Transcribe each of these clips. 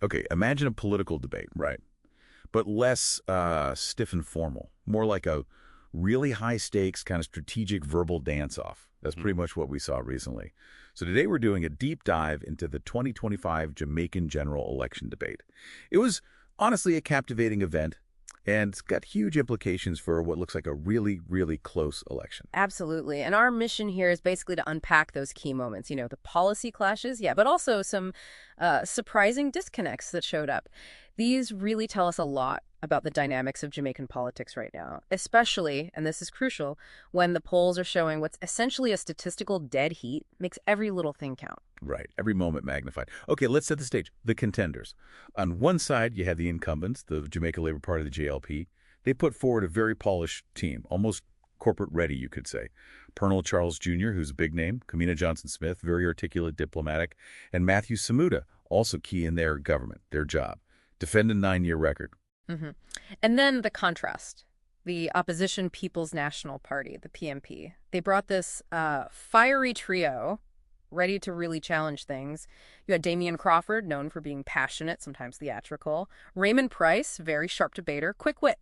Okay, imagine a political debate, right? But less stiff and formal, more like a really high stakes kind of strategic verbal dance off. That's pretty much what we saw recently. So today we're doing a deep dive into the 2025 Jamaican general election debate. It was honestly a captivating event, and it's got huge implications for what looks like a really, really close election. Absolutely. And our mission here is basically to unpack those key moments, the policy clashes, yeah, but also some surprising disconnects that showed up. These really tell us a lot about the dynamics of Jamaican politics right now, especially, and this is crucial, when the polls are showing what's essentially a statistical dead heat makes every little thing count. Right, every moment magnified. Okay, let's set the stage. The contenders. On one side, you have the incumbents, the Jamaica Labor Party, the JLP. They put forward a very polished team, almost corporate ready, you could say. Pernell Charles Jr., who's a big name, Kamina Johnson-Smith, very articulate diplomatic, and Matthew Samuda, also key in their government, their job. Defend a 9-year record. hmm And then the contrast. The Opposition People's National Party, the PNP. They brought this fiery trio ready to really challenge things. You had Damian Crawford, known for being passionate, sometimes theatrical. Raymond Price, very sharp debater, quick wit.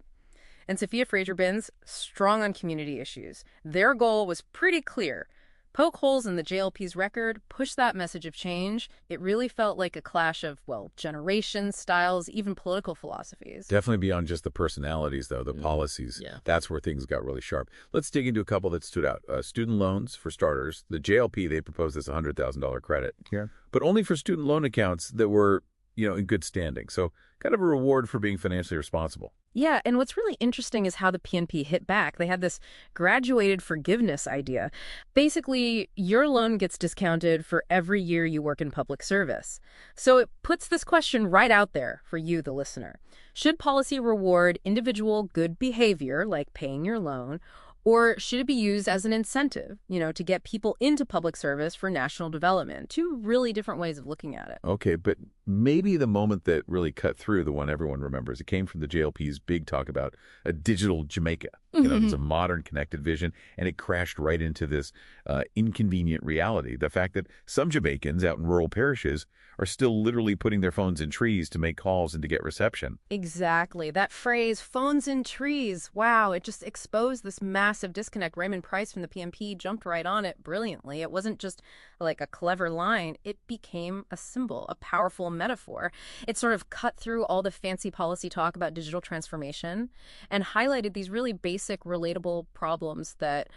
And Sophia Fraser-Binns, strong on community issues. Their goal was pretty clear. Poke holes in the JLP's record, push that message of change. It really felt like a clash of, well, generations, styles, even political philosophies. Definitely beyond just the personalities, though, the policies. Yeah. That's where things got really sharp. Let's dig into a couple that stood out. Student loans, for starters. The JLP, they proposed this $100,000 credit. Yeah. But only for student loan accounts that were, in good standing. So kind of a reward for being financially responsible. Yeah, and what's really interesting is how the PNP hit back. They had this graduated forgiveness idea. Basically, your loan gets discounted for every year you work in public service. So it puts this question right out there for you, the listener. Should policy reward individual good behavior, like paying your loan, or should it be used as an incentive, to get people into public service for national development? Two really different ways of looking at it. Okay, but maybe the moment that really cut through, the one everyone remembers, it came from the JLP's big talk about a digital Jamaica. There's a modern connected vision, and it crashed right into this inconvenient reality. The fact that some Jamaicans out in rural parishes are still literally putting their phones in trees to make calls and to get reception. Exactly. That phrase, phones in trees, wow, it just exposed this massive disconnect. Raymond Price from the PNP jumped right on it brilliantly. It wasn't just like a clever line. It became a symbol, a powerful metaphor. It sort of cut through all the fancy policy talk about digital transformation and highlighted these really basic, relatable problems that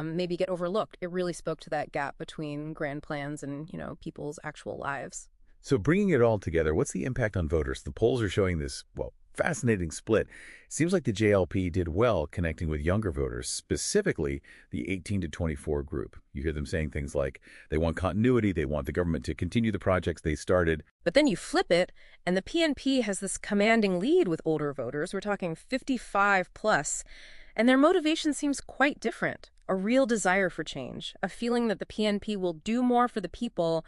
maybe get overlooked. It really spoke to that gap between grand plans and, people's actual lives. So bringing it all together, what's the impact on voters? The polls are showing this, fascinating split. Seems like the JLP did well connecting with younger voters, specifically the 18 to 24 group. You hear them saying things like they want continuity, they want the government to continue the projects they started. But then you flip it, and the PNP has this commanding lead with older voters. We're talking 55 plus, and their motivation seems quite different. A real desire for change, a feeling that the PNP will do more for the people.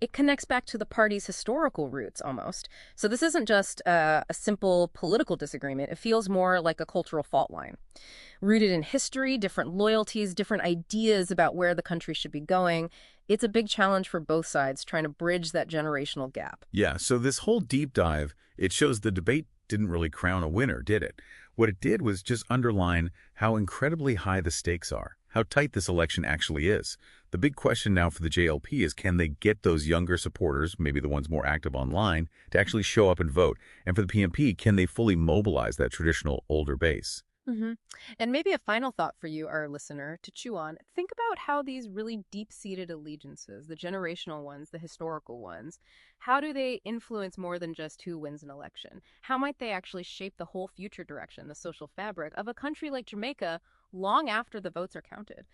It connects back to the party's historical roots, almost. So this isn't just a simple political disagreement. It feels more like a cultural fault line. Rooted in history, different loyalties, different ideas about where the country should be going. It's a big challenge for both sides, trying to bridge that generational gap. Yeah, so this whole deep dive, it shows the debate didn't really crown a winner, did it? What it did was just underline how incredibly high the stakes are, how tight this election actually is. The big question now for the JLP is, can they get those younger supporters, maybe the ones more active online, to actually show up and vote? And for the PNP, can they fully mobilize that traditional older base? And maybe a final thought for you, our listener, to chew on. Think about how these really deep-seated allegiances, the generational ones, the historical ones, how do they influence more than just who wins an election? How might they actually shape the whole future direction, the social fabric of a country like Jamaica long after the votes are counted?